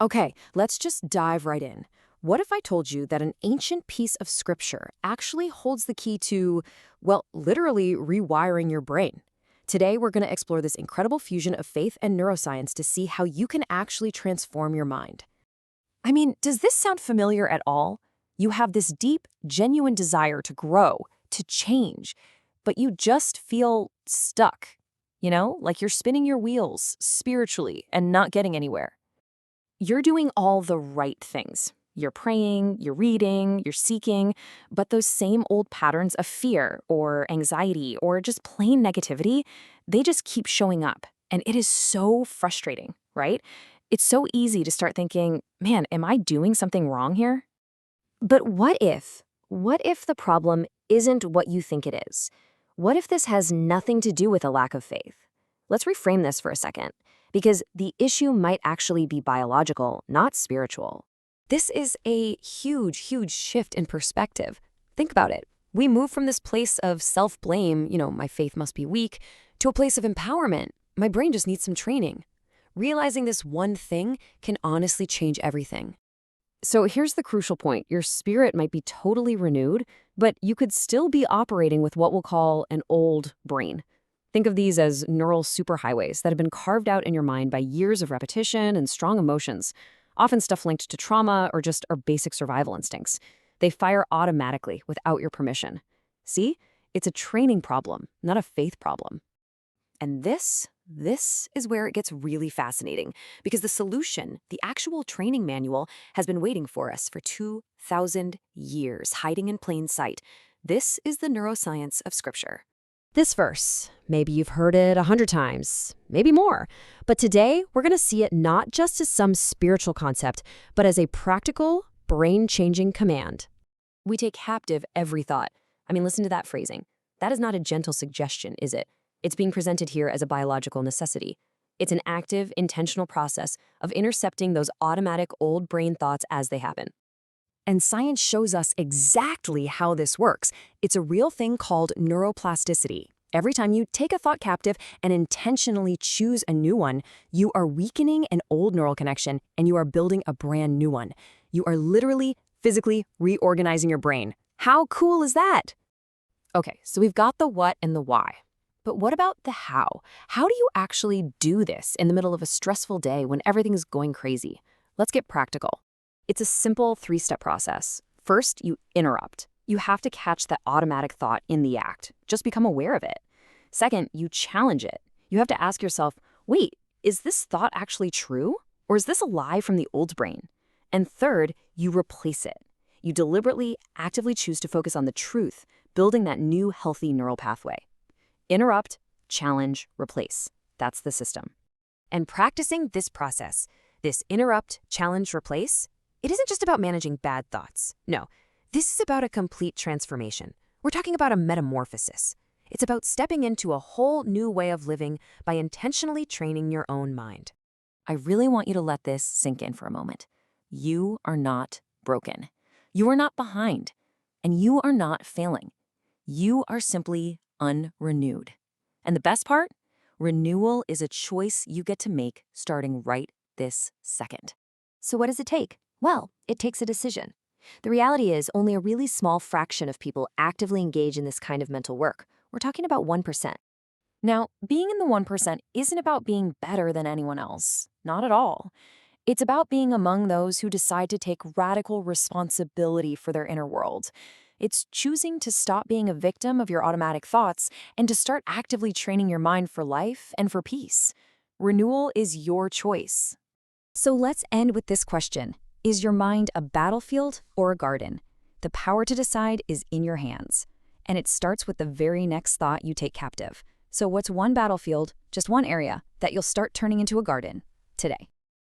Okay, let's just dive right in. What if I told you that an ancient piece of scripture actually holds the key to, well, literally rewiring your brain? Today, we're going to explore this incredible fusion of faith and neuroscience to see how you can actually transform your mind. I mean, does this sound familiar at all? You have this deep, genuine desire to grow, to change, but you just feel stuck. Like you're spinning your wheels spiritually and not getting anywhere. You're doing all the right things. You're praying, you're reading, you're seeking, but those same old patterns of fear or anxiety or just plain negativity, they just keep showing up. And it is so frustrating, right? It's so easy to start thinking, man, am I doing something wrong here? But what if? What if the problem isn't what you think it is? What if this has nothing to do with a lack of faith? Let's reframe this for a second, because the issue might actually be biological, not spiritual. This is a huge, huge shift in perspective. Think about it. We move from this place of self-blame, my faith must be weak, to a place of empowerment. My brain just needs some training. Realizing this one thing can honestly change everything. So here's the crucial point. Your spirit might be totally renewed, but you could still be operating with what we'll call an old brain. Think of these as neural superhighways that have been carved out in your mind by years of repetition and strong emotions, often stuff linked to trauma or just our basic survival instincts. They fire automatically without your permission. See? It's a training problem, not a faith problem. And this is where it gets really fascinating, because the solution, the actual training manual, has been waiting for us for 2,000 years, hiding in plain sight. This is the neuroscience of Scripture. This verse, maybe you've heard it 100 times, maybe more, but today we're going to see it not just as some spiritual concept, but as a practical, brain-changing command. We take captive every thought. I mean, listen to that phrasing. That is not a gentle suggestion, is it? It's being presented here as a biological necessity. It's an active, intentional process of intercepting those automatic old brain thoughts as they happen. And science shows us exactly how this works. It's a real thing called neuroplasticity. Every time you take a thought captive and intentionally choose a new one, you are weakening an old neural connection and you are building a brand new one. You are literally, physically reorganizing your brain. How cool is that? Okay, so we've got the what and the why. But what about the how? How do you actually do this in the middle of a stressful day when everything's going crazy? Let's get practical. It's a simple 3-step process. First, you interrupt. You have to catch that automatic thought in the act. Just become aware of it. Second, you challenge it. You have to ask yourself, wait, is this thought actually true? Or is this a lie from the old brain? And third, you replace it. You deliberately, actively choose to focus on the truth, building that new healthy neural pathway. Interrupt, challenge, replace. That's the system. And practicing this process, this interrupt, challenge, replace, it isn't just about managing bad thoughts. No, this is about a complete transformation. We're talking about a metamorphosis. It's about stepping into a whole new way of living by intentionally training your own mind. I really want you to let this sink in for a moment. You are not broken. You are not behind. And you are not failing. You are simply unrenewed. And the best part? Renewal is a choice you get to make starting right this second. So what does it take? Well, it takes a decision. The reality is only a really small fraction of people actively engage in this kind of mental work. We're talking about 1%. Now, being in the 1% isn't about being better than anyone else. Not at all. It's about being among those who decide to take radical responsibility for their inner world. It's choosing to stop being a victim of your automatic thoughts and to start actively training your mind for life and for peace. Renewal is your choice. So let's end with this question. Is your mind a battlefield or a garden? The power to decide is in your hands. And it starts with the very next thought you take captive. So what's one battlefield, just one area, that you'll start turning into a garden today?